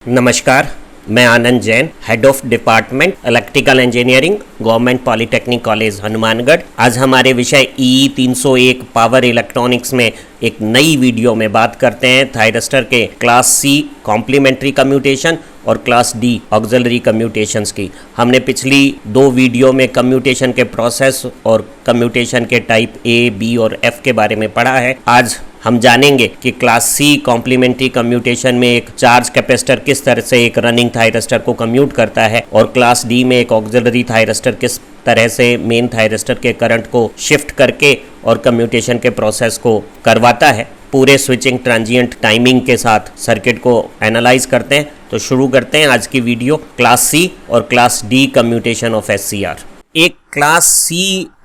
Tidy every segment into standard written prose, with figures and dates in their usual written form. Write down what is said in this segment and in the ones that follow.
नमस्कार, मैं Anand Jain, head of department electrical engineering, government polytechnic college Hanumangarh. आज हमारे विषय EE 301 पावर इलेक्ट्रॉनिक्स में एक नई वीडियो में बात करते हैं थायरिस्टर के क्लास C कॉम्प्लीमेंट्री कम्यूटेशन और क्लास D ऑक्सिलरी कम्यूटेशंस की। हमने पिछली दो वीडियो में कम्यूटेशन के प्रोसेस और कम्यूटेशन के टाइप A, B और F के बारे में पढ़ा है। आज हम जानेंगे कि क्लास C कॉम्प्लीमेंट्री कम्यूटेशन में एक चार्ज कैपेसिटर किस तरह से एक रनिंग थायरिस्टर को कम्यूट करता है और क्लास D में एक ऑक्सिलरी थायरिस्टर किस तरह से मेन थायरिस्टर के करंट को शिफ्ट करके और कम्यूटेशन के प्रोसेस को करवाता है। पूरे स्विचिंग ट्रांजिएंट टाइमिंग के साथ सर्किट को एनालाइज करते हैं। तो शुरू करते हैं आज की वीडियो क्लास C और class D commutation of SCR। एक क्लास C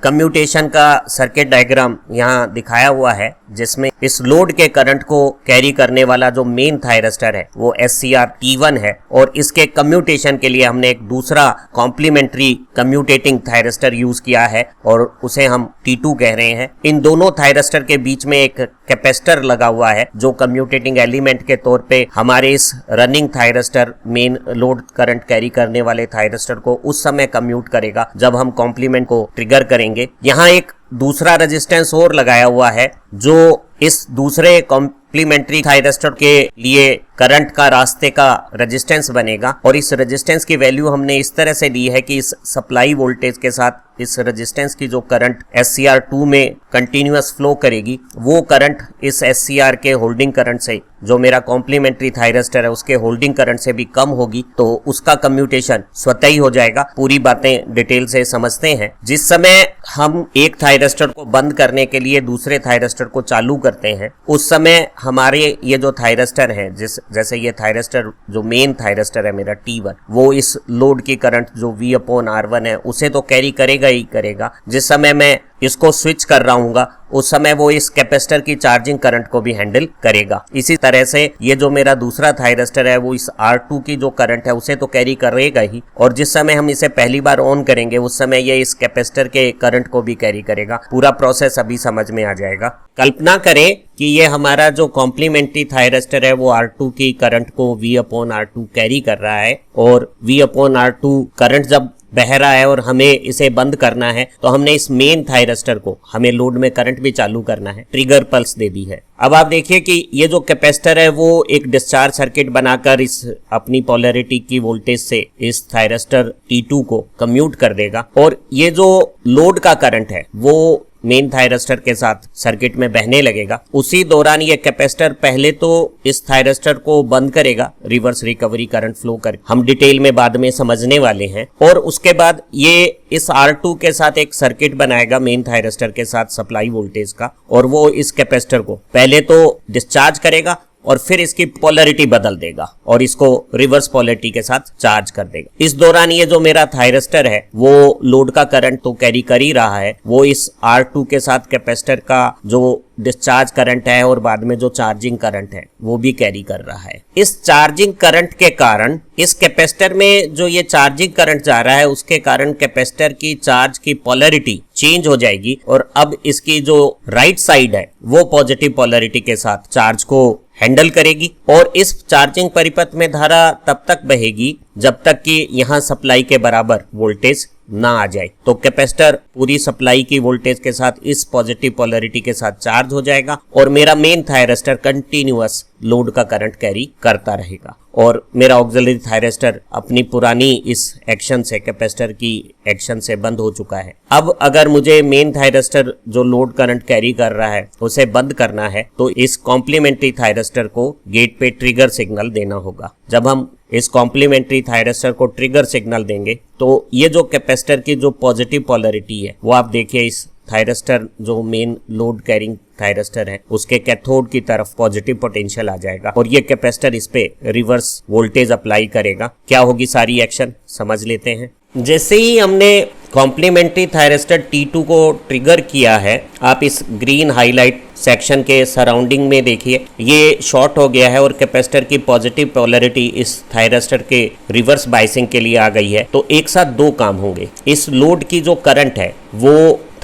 कम्यूटेशन का सर्किट डायग्राम यहाँ दिखाया हुआ है, जिसमें इस लोड के करंट को कैरी करने वाला जो मेन थायरिस्टर है वो SCR T1 है और इसके कम्यूटेशन के लिए हमने एक दूसरा कॉम्प्लीमेंट्री कम्यूटेटिंग थायरिस्टर यूज किया है और उसे हम T2 कह रहे हैं। इन दोनों थायरिस्टर के बीच में एक कैपेसिटर लगा हुआ है जो कम्यूटेटिंग एलिमेंट के तौर पे हमारे इस running thyristor main load current carry करने वाले थायरिस्टर को उस समय कम्यूट करेगा जब हम कॉम्प्लीमेंट को ट्रिगर करेंगे। यहाँ एक दूसरा रेजिस्टेंस और लगाया हुआ है जो इस दूसरे कॉम्प्लीमेंट्री थायरिस्टर के लिए करंट का रास्ते का रेजिस्टेंस बनेगा और इस रेजिस्टेंस की वैल्यू हमने इस तरह से ली है कि इस सप्लाई वोल्टेज के साथ इस रेजिस्टेंस की जो करंट SCR2 में कंटिन्यूअस फ्लो करेगी वो करंट इस SCR के होल्डिंग करंट से, जो मेरा कॉम्प्लीमेंट्री थायरिस्टर है उसके होल्डिंग करंट से भी कम होगी, तो उसका कम्यूटेशन स्वतः ही हो जाएगा। पूरी बातें डिटेल से समझते हैं। जिस समय हम एक थायरिस्टर को बंद करने के लिए दूसरे थायरिस्टर को चालू करते हैं उस समय हमारे ये जो थायरिस्टर है, जैसे ये थायरिस्टर जो मेन थायरिस्टर है मेरा T1, वो इस लोड की करंट जो V/R1 है उसे तो कैरी करेगा ही करेगा। जिस समय मैं इसको स्विच कर रहा हूँ उस समय वो इस कैपेसिटर की चार्जिंग करंट को भी हैंडल करेगा। इसी तरह से ये जो मेरा दूसरा थायरिस्टर है वो इस R2 की जो करंट है उसे तो कैरी करेगा ही, और जिस समय हम इसे पहली बार ऑन करेंगे उस समय ये इस कैपेसिटर के करंट को भी कैरी करेगा। पूरा प्रोसेस अभी समझ में आ जाएगा। कल्पना करें कि ये हमारा जो कॉम्प्लीमेंट्री थायरिस्टर है वो R2 की करंट को V/R2 कैरी कर रहा है और V/R2 करंट जब बह रहा है और हमें इसे बंद करना है तो हमने इस मेन थायरिस्टर को, हमें लोड में करंट भी चालू करना है, ट्रिगर पल्स दे दी है। अब आप देखिए कि ये जो कैपेसिटर है वो एक डिस्चार्ज सर्किट बनाकर इस अपनी पोलैरिटी की वोल्टेज से इस थायरिस्टर T2 को कम्यूट कर देगा और ये जो लोड का करंट है वो मेन थायरिस्टर के साथ सर्किट में बहने लगेगा। उसी दौरान ये कैपेसिटर पहले तो इस थायरिस्टर को बंद करेगा, रिवर्स रिकवरी करंट फ्लो कर, हम डिटेल में बाद में समझने वाले हैं, और उसके बाद ये इस R2 के साथ एक सर्किट बनाएगा मेन थायरिस्टर के साथ सप्लाई वोल्टेज का, और वो इस कैपेसिटर को पहले तो डिस्चार्ज करेगा और फिर इसकी पोलैरिटी बदल देगा और इसको रिवर्स पोलैरिटी के साथ चार्ज कर देगा। इस दौरान ये जो मेरा थायरिस्टर है वो लोड का करंट तो कैरी कर ही रहा है, वो इस R2 के साथ कैपेसिटर का जो डिस्चार्ज करंट है और बाद में जो चार्जिंग करंट है वो भी कैरी कर रहा है। इस चार्जिंग करंट के कारण इस कैपेसिटर में जो ये चार्जिंग करंट जा रहा है उसके कारण कैपेसिटर की चार्ज की पोलैरिटी चेंज हो जाएगी और अब इसकी जो राइट साइड है वो पॉजिटिव पोलैरिटी के साथ चार्ज को हैंडल करेगी और इस चार्जिंग परिपथ में धारा तब तक बहेगी जब तक कि यहाँ सप्लाई के बराबर वोल्टेज ना आ जाए। तो कैपेसिटर पूरी सप्लाई की वोल्टेज के साथ इस पॉजिटिव पोलैरिटी के साथ चार्ज हो जाएगा और मेरा मेन थायरिस्टर कंटिन्यूअस लोड का करंट कैरी करता रहेगा और मेरा ऑक्सिलरी थायरिस्टर अपनी पुरानी इस एक्शन से, कैपेसिटर की एक्शन से बंद हो चुका है। अब अगर मुझे मेन थायरिस्टर जो लोड करंट कैरी कर रहा है उसे बंद करना है तो इस कॉम्प्लीमेंट्री थायरिस्टर को गेट पे ट्रिगर सिग्नल देना होगा। जब हम इस कॉम्प्लीमेंट्री थायरिस्टर को ट्रिगर सिग्नल देंगे तो ये जो कैपेसिटर की जो पॉजिटिव पोलैरिटी है वो आप देखिए इस थायरिस्टर जो मेन लोड कैरिंग थायरिस्टर है उसके कैथोड की तरफ पॉजिटिव पोटेंशियल आ जाएगा और ये कैपेसिटर इस पे रिवर्स वोल्टेज अप्लाई करेगा। क्या होगी सारी एक्शन समझ लेते हैं। जैसे ही हमने कॉम्प्लीमेंट्री थायरिस्टर T2 को ट्रिगर किया है, आप इस ग्रीन हाईलाइट सेक्शन के सराउंडिंग में देखिए ये शॉर्ट हो गया है और कैपेसिटर की पॉजिटिव पोलैरिटी इस थायरिस्टर के रिवर्स बाइसिंग के लिए आ गई है। तो एक साथ दो काम होंगे। इस लोड की जो करंट है वो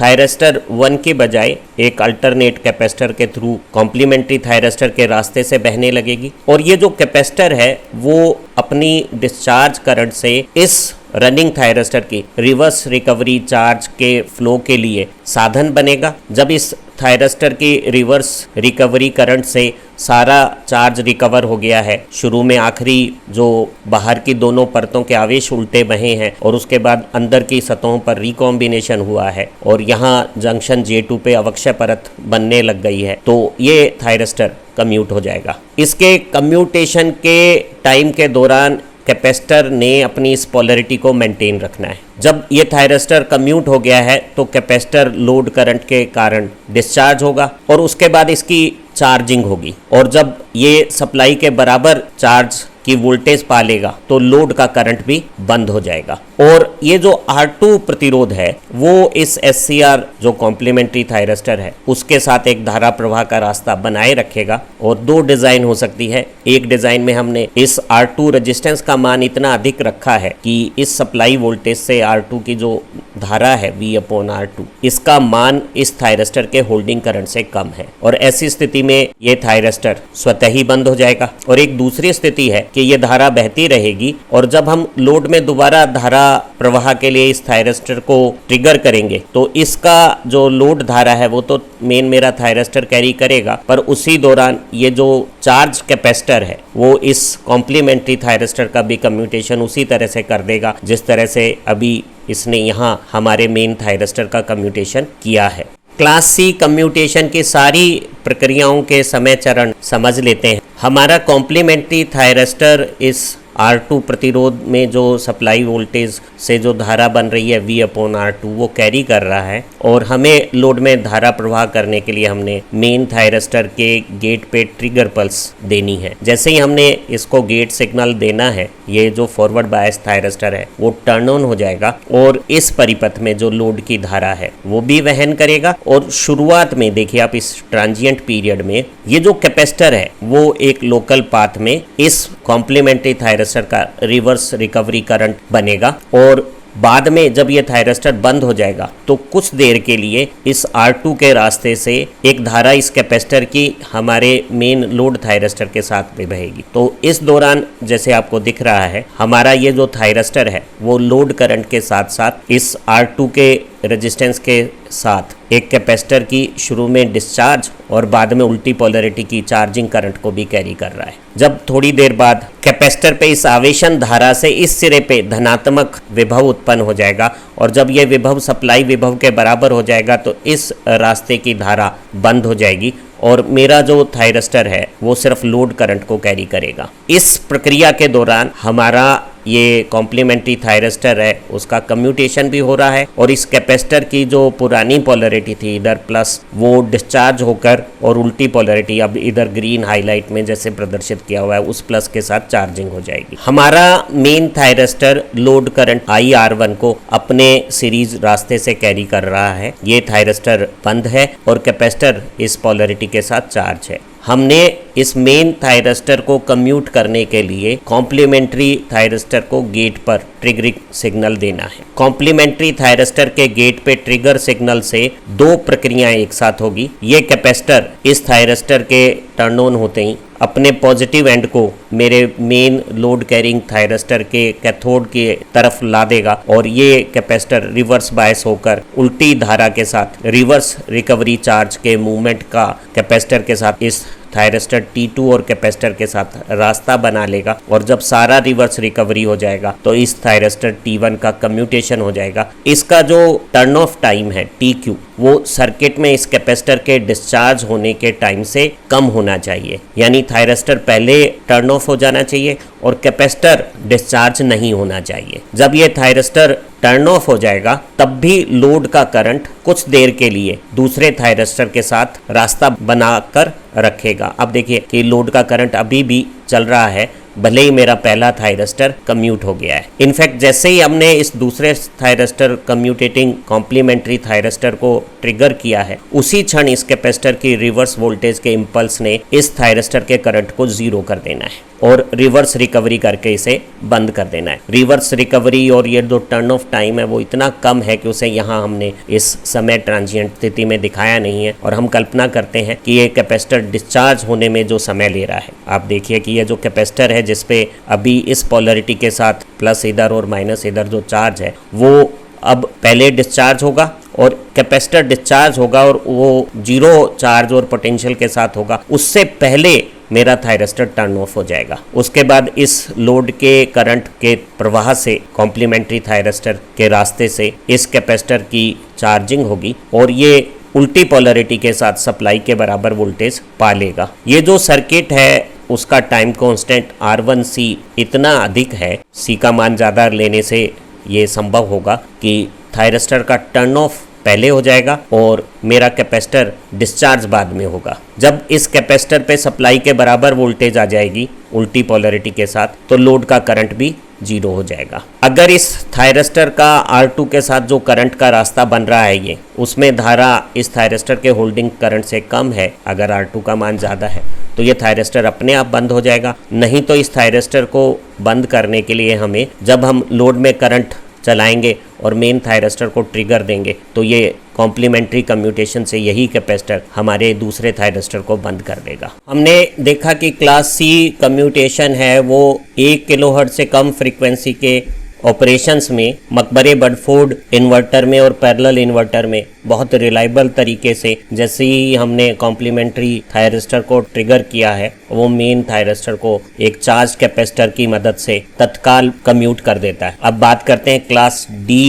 थायरिस्टर 1 के बजाय एक अल्टरनेट कैपेसिटर के थ्रू कॉम्प्लीमेंट्री थायरिस्टर के रास्ते से बहने लगेगी और ये जो कैपेसिटर है वो अपनी डिस्चार्ज करंट से इस रनिंग थायरिस्टर की रिवर्स रिकवरी चार्ज के फ्लो के लिए साधन बनेगा। जब इस थायरिस्टर की रिवर्स रिकवरी करंट से सारा चार्ज रिकवर हो गया है, शुरू में आखिरी जो बाहर की दोनों परतों के आवेश उल्टे बहे हैं और उसके बाद अंदर की सतहों पर रिकॉम्बिनेशन हुआ है और यहाँ जंक्शन J2 पे अवक्षय परत बनने लग गई है, तो ये थायरिस्टर कम्यूट हो जाएगा। इसके कम्यूटेशन के टाइम के दौरान कैपेसिटर ने अपनी इस पोलैरिटी को मेंटेन रखना है। जब ये थायरिस्टर कम्यूट हो गया है तो कैपेसिटर लोड करंट के कारण डिस्चार्ज होगा और उसके बाद इसकी चार्जिंग होगी और जब ये सप्लाई के बराबर चार्ज की वोल्टेज पा लेगा तो लोड का करंट भी बंद हो जाएगा और ये जो R2 प्रतिरोध है वो इस SCR जो कॉम्प्लीमेंट्री थायरिस्टर है उसके साथ एक धारा प्रवाह का रास्ता बनाए रखेगा और दो डिजाइन हो सकती है। एक डिजाइन में हमने इस R2 रेजिस्टेंस का मान इतना अधिक रखा है कि इस सप्लाई वोल्टेज से R2 की जो धारा है V/R2 इसका मान इस थायरिस्टर के होल्डिंग करंट से कम है और ऐसी स्थिति में ये थायरिस्टर स्वतः ही बंद हो जाएगा। और एक दूसरी स्थिति है कि ये धारा बहती रहेगी और जब हम लोड में दोबारा धारा प्रवाह के लिए इस थायरिस्टर को ट्रिगर करेंगे तो इसका जो लोड धारा है वो तो मेन मेरा थायरिस्टर कैरी करेगा, पर उसी दौरान ये जो चार्ज कैपेसिटर है वो इस कॉम्प्लीमेंट्री थायरिस्टर का भी कम्यूटेशन उसी तरह से कर देगा जिस तरह से अभी इसने यहाँ हमारे मेन थायरिस्टर का कम्यूटेशन किया है। क्लास C कम्यूटेशन की सारी प्रक्रियाओं के समय चरण समझ लेते हैं। हमारा कॉम्प्लीमेंट्री थायरिस्टर इस R2 प्रतिरोध में जो सप्लाई वोल्टेज से जो धारा बन रही है V/R2 वो कैरी कर रहा है और हमें लोड में धारा प्रवाह करने के लिए हमने मेन थायरिस्टर के गेट पे ट्रिगर पल्स देनी है। जैसे ही हमने इसको गेट सिग्नल देना है ये जो फॉरवर्ड बायस थायरिस्टर है वो टर्न ऑन हो जाएगा और इस परिपथ में जो लोड की धारा है वो भी वहन करेगा। और शुरुआत में देखिए आप इस ट्रांजिएंट पीरियड में ये जो कैपेसिटर है वो एक लोकल पाथ में इस कॉम्प्लीमेंट्री थायरिस्टर का रिवर्स रिकवरी करंट बनेगा और बाद में जब ये थायरिस्टर बंद हो जाएगा तो कुछ देर के लिए इस R2 के रास्ते से एक धारा इस कैपेसिटर की हमारे मेन लोड थायरिस्टर के साथ में बहेगी। तो इस दौरान जैसे आपको दिख रहा है हमारा ये जो थायरिस्टर है वो लोड करंट के साथ साथ इस R2 के रेजिस्टेंस के साथ एक कैपेसिटर की शुरू में डिस्चार्ज और बाद में उल्टी पोलैरिटी की चार्जिंग करंट को भी कैरी कर रहा है। जब थोड़ी देर बाद कैपेसिटर पे इस आवेशन धारा से इस सिरे पे धनात्मक विभव उत्पन्न हो जाएगा और जब यह विभव सप्लाई विभव के बराबर हो जाएगा तो इस रास्ते की धारा बंद हो जाएगी और मेरा जो थायरिस्टर है वो सिर्फ लोड करंट को कैरी करेगा। इस प्रक्रिया के दौरान हमारा ये कॉम्प्लीमेंट्री थायरिस्टर है उसका कम्यूटेशन भी हो रहा है और इस कैपेसिटर की जो पुरानी पोलैरिटी थी इधर प्लस वो डिस्चार्ज होकर और उल्टी पोलैरिटी अब इधर ग्रीन हाईलाइट में जैसे प्रदर्शित किया हुआ है उस प्लस के साथ चार्जिंग हो जाएगी। हमारा main thyristor load current IR1 को अपने सीरीज रास्ते से कैरी कर रहा है। ये थायरिस्टर बंद है और कैपेसिटर इस पोलैरिटी के साथ चार्ज है। हमने इस मेन थायरिस्टर को कम्यूट करने के लिए कॉम्प्लीमेंट्री थायरिस्टर को गेट पर ट्रिगरिंग सिग्नल देना है। कॉम्प्लीमेंट्री थायरिस्टर के गेट पे ट्रिगर सिग्नल से दो प्रक्रियाएं एक साथ होगी। ये कैपेसिटर इस थायरिस्टर के टर्न ऑन होते ही अपने पॉजिटिव एंड को मेरे मेन लोड कैरिंग थायरिस्टर के कैथोड की तरफ ला देगा और ये कैपेसिटर रिवर्स बायस होकर उल्टी धारा के साथ रिवर्स रिकवरी चार्ज के मूवमेंट का कैपेसिटर के साथ इस थायरिस्टर T2 और कैपेसिटर के साथ रास्ता बना लेगा और जब सारा रिवर्स रिकवरी हो जाएगा तो इस थायरिस्टर T1 का कम्यूटेशन हो जाएगा। इसका जो टर्न ऑफ टाइम है TQ वो सर्किट में इस कैपेसिटर के डिस्चार्ज होने के टाइम से कम होना चाहिए, यानी थायरिस्टर पहले टर्न ऑफ हो जाना चाहिए और कैपेसिटर डिस्चार्ज नहीं होना चाहिए। जब ये थायरिस्टर टर्न ऑफ हो जाएगा तब भी लोड का करंट कुछ देर के लिए दूसरे थायरिस्टर के साथ रास्ता बनाकर रखेगा। अब देखिए कि लोड का करंट अभी भी चल रहा है भले ही मेरा पहला थायरिस्टर कम्यूट हो गया है। इनफैक्ट जैसे ही हमने इस दूसरे थायरिस्टर कम्यूटेटिंग कॉम्प्लीमेंट्री थायरिस्टर को ट्रिगर किया है, उसी क्षण इस कैपेसिटर की रिवर्स वोल्टेज के इम्पल्स ने इस थायरिस्टर के करंट को जीरो कर देना है और रिवर्स रिकवरी करके इसे बंद कर देना है। रिवर्स रिकवरी और ये जो टर्न ऑफ टाइम है वो इतना कम है कि उसे यहाँ हमने इस समय ट्रांजिएंट स्थिति में दिखाया नहीं है, और हम कल्पना करते हैं कि ये कैपेसिटर डिस्चार्ज होने में जो समय ले रहा है, आप देखिए कि ये जो कैपेसिटर है जिसपे अभी इस पोलरिटी के साथ प्लस इधर और माइनस इधर जो चार्ज है वो अब पहले डिस्चार्ज होगा और कैपेसिटर डिस्चार्ज होगा और वो जीरो चार्ज और पोटेंशियल के साथ होगा, उससे पहले मेरा थायरिस्टर टर्न ऑफ हो जाएगा। उसके बाद इस लोड के करंट के प्रवाह से कॉम्प्लीमेंट्री थायरिस्टर के रास्ते से इस कैपेसिटर की चार्जिंग होगी और ये उल्टी पोलरिटी के साथ सप्लाई के बराबर वोल्टेज पा लेगा। ये जो सर्किट है उसका टाइम कांस्टेंट R1C इतना अधिक है, C का मान ज़्यादा लेने से ये संभव होगा कि थायरिस्टर का टर्न ऑफ पहले हो जाएगा और मेरा कैपेसिटर डिस्चार्ज बाद में होगा। जब इस कैपेसिटर पे सप्लाई के बराबर वोल्टेज आ जाएगी उल्टी पोलरिटी के साथ, तो लोड का करंट भी जीरो हो जाएगा। अगर इस थायरिस्टर का R2 के साथ जो करंट का रास्ता बन रहा है ये, उसमें धारा इस थायरिस्टर के होल्डिंग करंट से कम है, अगर R2 का मान ज़्यादा है तो ये थायरिस्टर अपने आप बंद हो जाएगा। नहीं तो इस थायरिस्टर को बंद करने के लिए हमें, जब हम लोड में करंट चलाएंगे और मेन थायरिस्टर को ट्रिगर देंगे, तो ये कॉम्प्लीमेंट्री कम्यूटेशन से यही कैपेसिटर हमारे दूसरे थायरिस्टर को बंद कर देगा। हमने देखा कि क्लास C कम्यूटेशन है वो 1 किलोहर्ट्ज से कम फ्रीक्वेंसी के ऑपरेशंस में मकबरे बर्डफोर्ड इन्वर्टर में और पैरेलल इन्वर्टर में बहुत रिलायबल तरीके से, जैसे ही हमने कॉम्प्लीमेंट्री थायरिस्टर को ट्रिगर किया है, वो मेन थायरिस्टर को एक चार्ज कैपेसिटर की मदद से तत्काल कम्यूट कर देता है। अब बात करते हैं क्लास D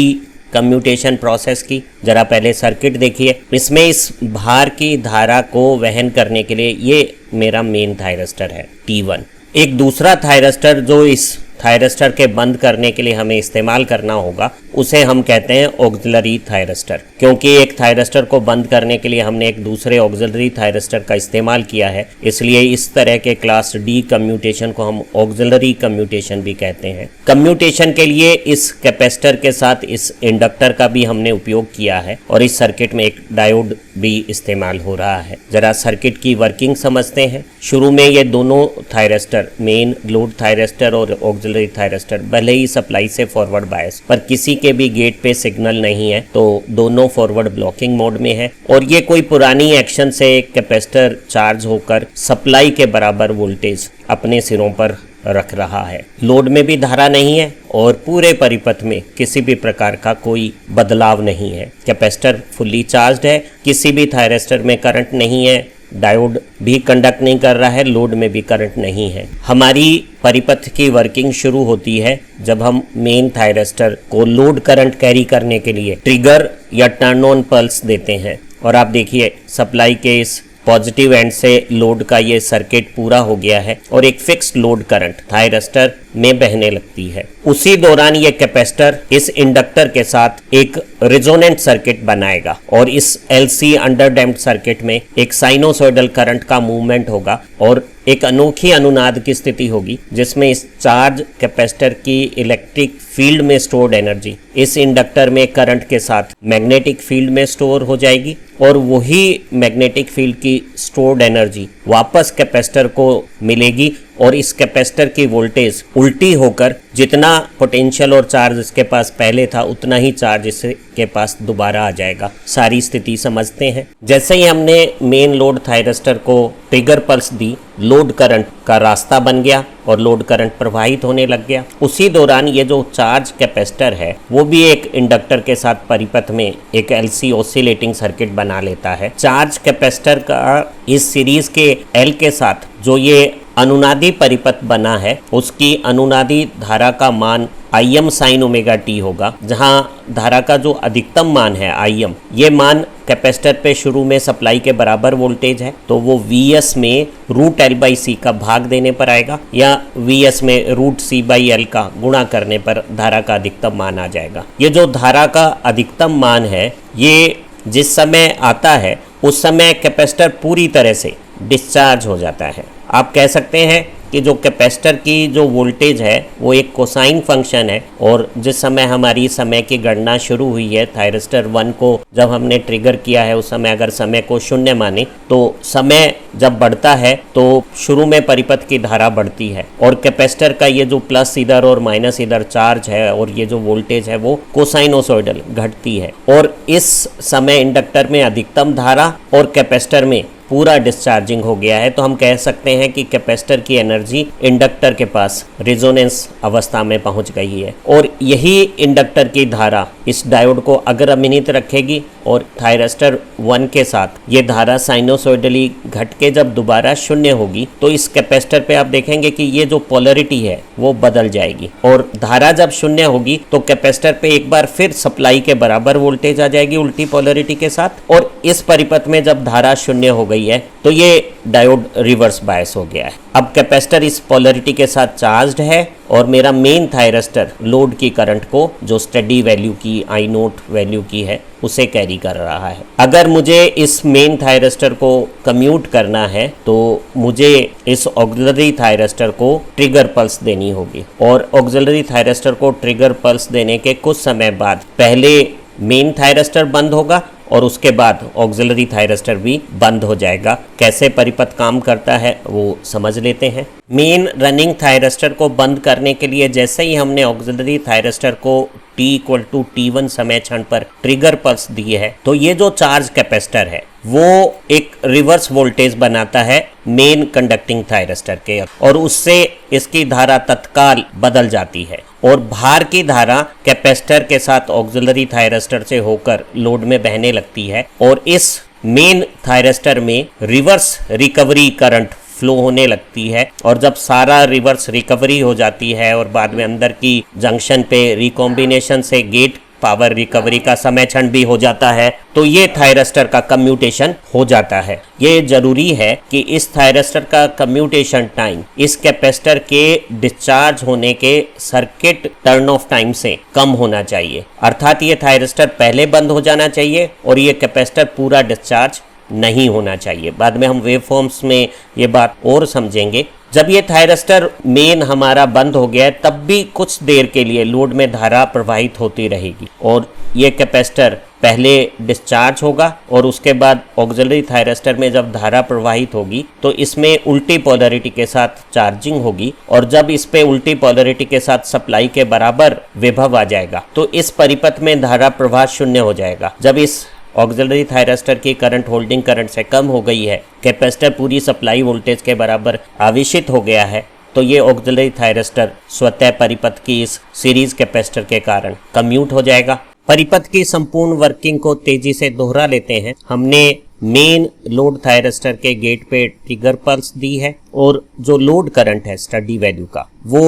कम्यूटेशन प्रोसेस की। जरा पहले सर्किट देखिए। इसमें इस भार की धारा को वहन करने के लिए ये मेरा मेन थायरिस्टर है T1। एक दूसरा थायरिस्टर जो इस थायरिस्टर के बंद करने के लिए हमें इस्तेमाल करना होगा, उसे हम कहते हैं ऑक्सिलरी थायरिस्टर। क्योंकि एक थायरिस्टर को बंद करने के लिए हमने एक दूसरे ऑक्सिलरी थायरिस्टर का इस्तेमाल किया है, इसलिए इस तरह के क्लास D कम्यूटेशन को हम ऑक्सिलरी कम्यूटेशन भी कहते हैं। कम्यूटेशन के लिए इस कैपेसिटर के साथ इस इंडक्टर का भी हमने उपयोग किया है और इस सर्किट में एक डायोड भी इस्तेमाल हो रहा है। जरा सर्किट की वर्किंग समझते हैं। शुरू में ये दोनों थायरिस्टर, मेन लोड थायरिस्टर और ऑक्सिलरी थायरिस्टर, भले ही सप्लाई से फॉरवर्ड बायस, पर किसी के भी गेट पे सिग्नल नहीं है, तो दोनों फॉरवर्ड ब्लॉकिंग मोड में है और ये कोई पुरानी एक्शन से कैपेसिटर चार्ज होकर सप्लाई के बराबर वोल्टेज अपने सिरों पर रख रहा है। लोड में भी धारा नहीं है और पूरे परिपथ में किसी भी प्रकार का कोई बदलाव नहीं है। कैपेसिटर फुल्ली चार्ज्ड है, किसी भी थायरिस्टर में करंट नहीं है, डायोड भी कंडक्ट नहीं कर रहा है, लोड में भी करंट नहीं है। हमारी परिपथ की वर्किंग शुरू होती है जब हम मेन थायरिस्टर को लोड करंट कैरी करने के लिए ट्रिगर या टर्न ऑन पल्स देते हैं। और आप देखिए सप्लाई के इस पॉजिटिव एंड से लोड का ये सर्किट पूरा हो गया है और एक फिक्स्ड लोड करंट थायरिस्टर में बहने लगती है। उसी दौरान ये कैपेसिटर इस इंडक्टर के साथ एक रेजोनेंट सर्किट बनाएगा और इस LC अंडरडैम्प्ड सर्किट में एक साइनोसॉइडल करंट का मूवमेंट होगा और एक अनोखी अनुनाद की स्थिति होगी जिसमें इस चार्ज कैपेसिटर की इलेक्ट्रिक फील्ड में स्टोर्ड एनर्जी इस इंडक्टर में करंट के साथ मैग्नेटिक फील्ड में स्टोर हो जाएगी और वही मैग्नेटिक फील्ड की स्टोर्ड एनर्जी वापस कैपेसिटर को मिलेगी और इस कैपेसिटर की वोल्टेज उल्टी होकर जितना पोटेंशियल और चार्ज इसके पास पहले था उतना ही चार्ज इसके पास दोबारा आ जाएगा। सारी स्थिति समझते हैं। जैसे ही हमने मेन लोड थायरिस्टर को ट्रिगर पल्स दी, लोड करंट का रास्ता बन गया और लोड करंट प्रवाहित होने लग गया। उसी दौरान ये जो चार्ज कैपेसिटर है वो भी एक इंडक्टर के साथ परिपथ में एक LC ऑसिलेटिंग सर्किट बना लेता है। चार्ज कैपेसिटर का इस सीरीज के L के साथ जो ये अनुनादी परिपथ बना है उसकी अनुनादी धारा का मान Im sin ओमेगा t होगा, जहां धारा का जो अधिकतम मान है Im, ये मान कैपेसिटर पे शुरू में सप्लाई के बराबर वोल्टेज है तो वो Vs में रूट L/C का भाग देने पर आएगा या Vs में रूट C/L का गुणा करने पर धारा का अधिकतम मान आ जाएगा। ये जो धारा का अधिकतम मान है ये जिस समय आता है उस समय कैपेसिटर पूरी तरह से डिस्चार्ज हो जाता है। आप कह सकते हैं कि जो कैपेसिटर की जो वोल्टेज है वो एक कोसाइन फंक्शन है, और जिस समय हमारी समय की गणना शुरू हुई है, थायरिस्टर 1 को जब हमने ट्रिगर किया है उस समय अगर समय को 0 माने तो समय जब बढ़ता है तो शुरू में परिपथ की धारा बढ़ती है, और कैपेसिटर का ये जो प्लस इधर और माइनस इधर चार्ज है और ये जो वोल्टेज है वो कोसाइनोसॉइडल घटती है, और इस समय इंडक्टर में अधिकतम धारा और कैपेसिटर में पूरा डिस्चार्जिंग हो गया है। तो हम कह सकते हैं कि कैपेसिटर की एनर्जी इंडक्टर के पास रेजोनेंस अवस्था में पहुंच गई है, और यही इंडक्टर की धारा इस डायोड को अग्रमित रखेगी, और थायरिस्टर 1 के साथ ये धारा साइनोसॉइडली घट के जब दोबारा 0 होगी तो इस कैपेसिटर पे आप देखेंगे कि ये जो पोलरिटी है वो बदल जाएगी, और धारा जब 0 होगी तो कैपेसिटर पे एक बार फिर सप्लाई के बराबर वोल्टेज आ जाएगी उल्टी पोलरिटी के साथ, और इस परिपथ में जब धारा 0 हो गई है तो ये डायोड रिवर्स बायस हो गया है। अब कैपेसिटर इस पोलरिटी के साथ चार्ज्ड है, और मेरा मेन थायरिस्टर लोड की करंट को जो स्टेडी वैल्यू की आई नोट वैल्यू की है उसे कैरी कर रहा है। अगर मुझे इस मेन थायरिस्टर को कम्यूट करना है तो मुझे इस ऑक्सिलरी थायरिस्टर को ट्रिगर पल्स देनी होगी, और ऑक्सिलरी थायरिस्टर को ट्रिगर पल्स देने के कुछ समय बाद पहले मेन थायरिस्टर बंद होगा और उसके बाद ऑक्सिलरी थायरिस्टर भी बंद हो जाएगा। कैसे परिपथ काम करता है वो समझ लेते हैं। मेन रनिंग थायरिस्टर को बंद करने के लिए जैसे ही हमने ऑक्सिलरी थायरिस्टर को t = t1 समय क्षण पर ट्रिगर पल्स दी है तो ये जो चार्ज कैपेसिटर है वो एक रिवर्स वोल्टेज बनाता है मेन कंडक्टिंग थायरिस्टर के, और उससे इसकी धारा तत्काल बदल जाती है, और भार की धारा कैपेसिटर के साथ ऑक्सिलरी थायरिस्टर से होकर लोड में बहने लगती है, और इस मेन थायरिस्टर में रिवर्स रिकवरी करंट फ्लो होने लगती है, और जब सारा रिवर्स रिकवरी हो जाती है और बाद में अंदर की जंक्शन पे रिकॉम्बिनेशन से गेट पावर रिकवरी का समय क्षण भी हो जाता है, तो ये थायरिस्टर का कम्यूटेशन हो जाता है। ये जरूरी है कि इस थायरिस्टर का कम्यूटेशन टाइम इस कैपेसिटर के डिस्चार्ज होने के सर्किट टर्न ऑफ टाइम से कम होना चाहिए, अर्थात ये थायरिस्टर पहले बंद हो जाना चाहिए और ये कैपेसिटर पूरा डिस्चार्ज नहीं होना चाहिए। बाद में हम वेवफॉर्म्स में ये बात और समझेंगे। जब ये थायरिस्टर मेन हमारा बंद हो गया है तब भी कुछ देर के लिए लोड में धारा प्रवाहित होती रहेगी, और ये कैपेसिटर पहले डिस्चार्ज होगा और उसके बाद ऑक्सिलरी थायरिस्टर में जब धारा प्रवाहित होगी तो इसमें उल्टी पोलरिटी के साथ चार्जिंग होगी, और जब इस पे उल्टी पोलरिटी के साथ सप्लाई के बराबर विभव आ जाएगा तो इस परिपथ में धारा प्रवाह 0 हो जाएगा। जब इस ऑक्सिलरी थायरिस्टर की करंट होल्डिंग करंट से कम हो गई है, कैपेसिटर पूरी सप्लाई वोल्टेज के बराबर आवेशित हो गया है, तो ये ऑक्सिलरी थायरिस्टर स्वतः परिपथ की इस सीरीज कैपेसिटर के कारण कम्यूट हो जाएगा। परिपथ की संपूर्ण वर्किंग को तेजी से दोहरा लेते हैं। हमने मेन लोड थायरिस्टर के गेट पे ट्रिगर पल्स दी है, और जो लोड करंट है स्टडी वैल्यू का वो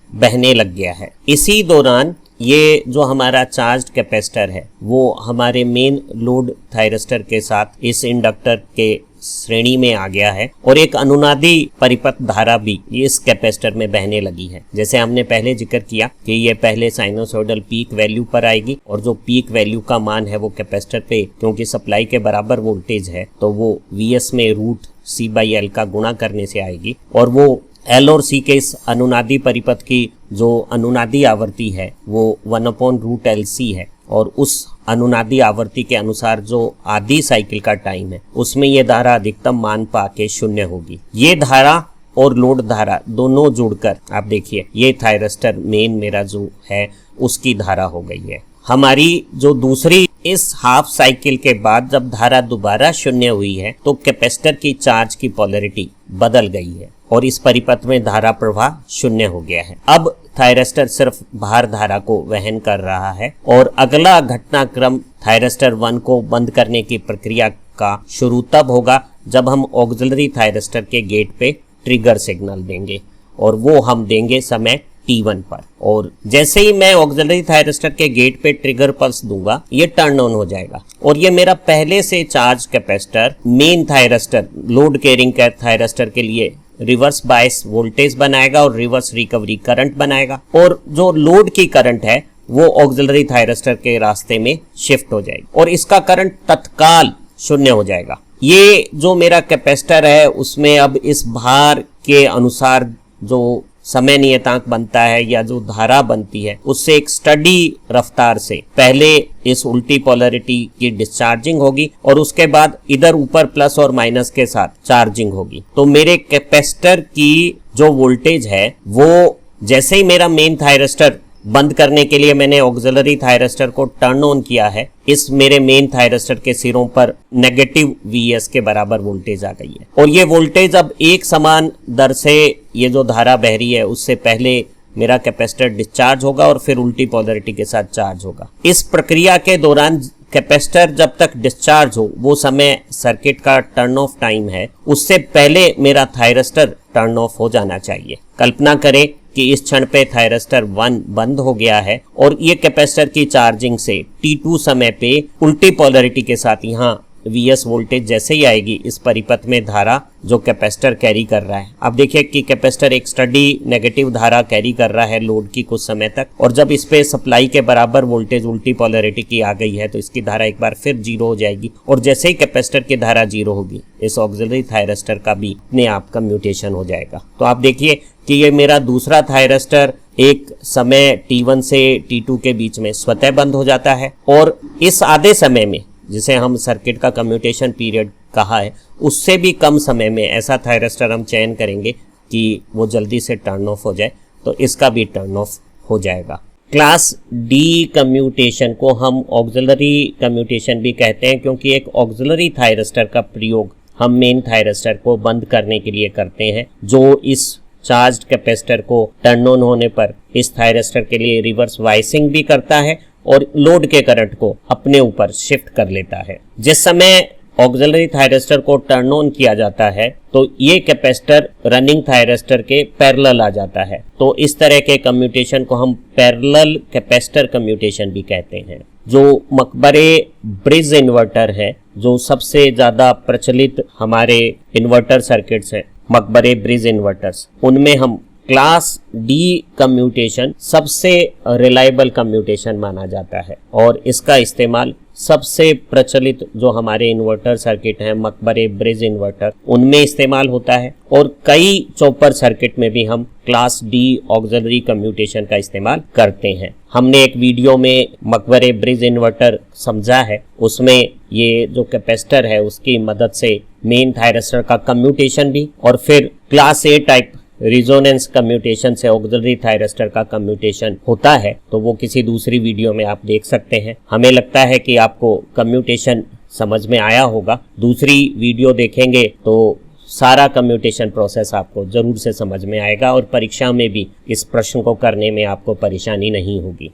बहने लग गया है। इसी दौरान ये जो हमारा चार्ज्ड कैपेसिटर है वो हमारे मेन लोड थायरिस्टर के साथ इस इंडक्टर के श्रेणी में आ गया है, और एक अनुनादी परिपथ धारा भी इस कैपेसिटर में बहने लगी है। जैसे हमने पहले जिक्र किया कि ये पहले साइनोसॉइडल पीक वैल्यू पर आएगी, और जो पीक वैल्यू का मान है वो कैपेसिटर पे क्योंकि सप्लाई के बराबर वोल्टेज है तो वो Vs में √C/L का गुणा करने से आएगी, और वो L और C के इस अनुनादी परिपथ की जो अनुनादी आवृत्ति है वो 1/√LC है, और उस अनुनादी आवृत्ति के अनुसार जो आधी साइकिल का टाइम है उसमें ये धारा अधिकतम मान पाके 0 होगी। ये धारा और लोड धारा दोनों जुड़कर आप देखिए ये थायरिस्टर मेन मेरा जो है उसकी धारा हो गई है। हमारी जो दूसरी इस हाफ साइकिल के बाद जब धारा दोबारा 0 हुई है तो कैपेसिटर की चार्ज की पोलरिटी बदल गई है, और इस परिपथ में धारा प्रवाह 0 हो गया है। अब थायरिस्टर सिर्फ भार धारा को वहन कर रहा है, और अगला घटनाक्रम थायरिस्टर 1 को बंद करने की प्रक्रिया का शुरू तब होगा जब हम ऑक्सिलरी थायरिस्टर के गेट पे ट्रिगर सिग्नल देंगे, और वो हम देंगे समय t1 पर। और जैसे ही मैं ऑक्सिलरी थायरिस्टर के गेट पे ट्रिगर पल्स दूंगा ये टर्न ऑन हो जाएगा, और ये मेरा पहले से charge capacitor main thyristor load carrying thyristor के लिए रिवर्स बायस वोल्टेज बनाएगा और रिवर्स रिकवरी करंट बनाएगा, और जो लोड की करंट है वो ऑक्सिलरी थायरिस्टर के रास्ते में शिफ्ट हो जाएगी, और इसका करंट तत्काल 0 हो जाएगा। ये जो मेरा कैपेसिटर है उसमें अब इस भार के अनुसार जो समय नियतांक बनता है या जो धारा बनती है उससे एक स्टडी रफ्तार से पहले इस उल्टी पोलैरिटी की डिस्चार्जिंग होगी और उसके बाद इधर ऊपर प्लस और माइनस के साथ चार्जिंग होगी। तो मेरे कैपेसिटर की जो वोल्टेज है वो जैसे ही मेरा मेन थायरिस्टर बंद करने के लिए मैंने ऑक्सिलरी थायरिस्टर को टर्न ऑन किया है, इस मेरे मेन थायरिस्टर के सिरों पर नेगेटिव Vs के बराबर वोल्टेज आ गई है और ये वोल्टेज अब एक समान दर से ये जो धारा बह रही है उससे पहले मेरा कैपेसिटर डिस्चार्ज होगा और फिर उल्टी पोलैरिटी के साथ चार्ज होगा। इस प्रक्रिया के दौरान कैपेसिटर जब तक डिस्चार्ज हो वो समय सर्किट का टर्न ऑफ टाइम है, उससे पहले मेरा थायरिस्टर टर्न ऑफ हो जाना चाहिए। कल्पना करें कि इस क्षण पे थायरिस्टर 1 बंद हो गया है और ये कैपेसिटर की चार्जिंग से T2 समय पे उल्टी पोलैरिटी के साथ यहाँ Vs वोल्टेज जैसे ही आएगी इस परिपथ में धारा जो कैपेसिटर कैरी कर रहा है। अब देखिए कि कैपेसिटर एक स्टडी नेगेटिव धारा कैरी कर रहा है लोड की कुछ समय तक और जब इस पे सप्लाई के बराबर वोल्टेज उल्टी पोलैरिटी की आ गई है तो इसकी धारा एक बार फिर 0 हो जाएगी और जैसे ही कैपेसिटर की धारा 0 होगी इस ऑक्सिलरी थायरिस्टर का भी अपने आप कम्यूटेशन हो जाएगा। तो आप देखिए कि ये मेरा दूसरा थायरिस्टर एक समय T1 से T2 के बीच में स्वतः बंद हो जाता है और इस आधे समय में जिसे हम सर्किट का कम्यूटेशन पीरियड कहा है उससे भी कम समय में ऐसा थायरिस्टर हम चयन करेंगे कि वो जल्दी से टर्न ऑफ हो जाए, तो इसका भी टर्न ऑफ हो जाएगा। क्लास डी कम्यूटेशन को हम ऑक्सिलरी कम्यूटेशन भी कहते हैं क्योंकि एक ऑक्सिलरी थायरिस्टर का प्रयोग हम मेन थायरिस्टर को बंद करने के लिए करते हैं जो इस चार्ज्ड कैपेसिटर को टर्न ऑन होने पर इस थायरिस्टर के लिए रिवर्स वाइसिंग भी करता है और लोड के करंट को अपने ऊपर शिफ्ट कर लेता है। जिस समय ऑक्सिलरी थायरिस्टर को टर्न ऑन किया जाता है तो ये कैपेसिटर रनिंग थायरिस्टर के पैरेलल आ जाता है, तो इस तरह के कम्यूटेशन को हम पैरेलल कैपेसिटर कम्यूटेशन भी कहते हैं। जो मकबरे ब्रिज इन्वर्टर है जो सबसे ज्यादा प्रचलित हमारे इन्वर्टर सर्किट्स हैं, मकबरे ब्रिज इन्वर्टर्स, उनमें हम क्लास डी कम्यूटेशन सबसे रिलायबल कम्यूटेशन माना जाता है और इसका इस्तेमाल सबसे प्रचलित जो हमारे इन्वर्टर सर्किट हैं मकबरे ब्रिज इन्वर्टर उनमें इस्तेमाल होता है और कई चॉपर सर्किट में भी हम क्लास डी ऑक्सिलरी कम्यूटेशन का इस्तेमाल करते हैं। हमने एक वीडियो में मकबरे ब्रिज इन्वर्टर समझा है, उसमें ये जो कैपेसिटर है उसकी मदद से मेन थायरिस्टर का कम्यूटेशन भी और फिर क्लास ए टाइप रिजोनेंस कम्यूटेशन से ऑक्सिलरी थायरिस्टर का कम्यूटेशन होता है, तो वो किसी दूसरी वीडियो में आप देख सकते हैं। हमें लगता है कि आपको कम्यूटेशन समझ में आया होगा। दूसरी वीडियो देखेंगे तो सारा कम्यूटेशन प्रोसेस आपको जरूर से समझ में आएगा और परीक्षा में भी इस प्रश्न को करने में आपको परेशानी नहीं होगी।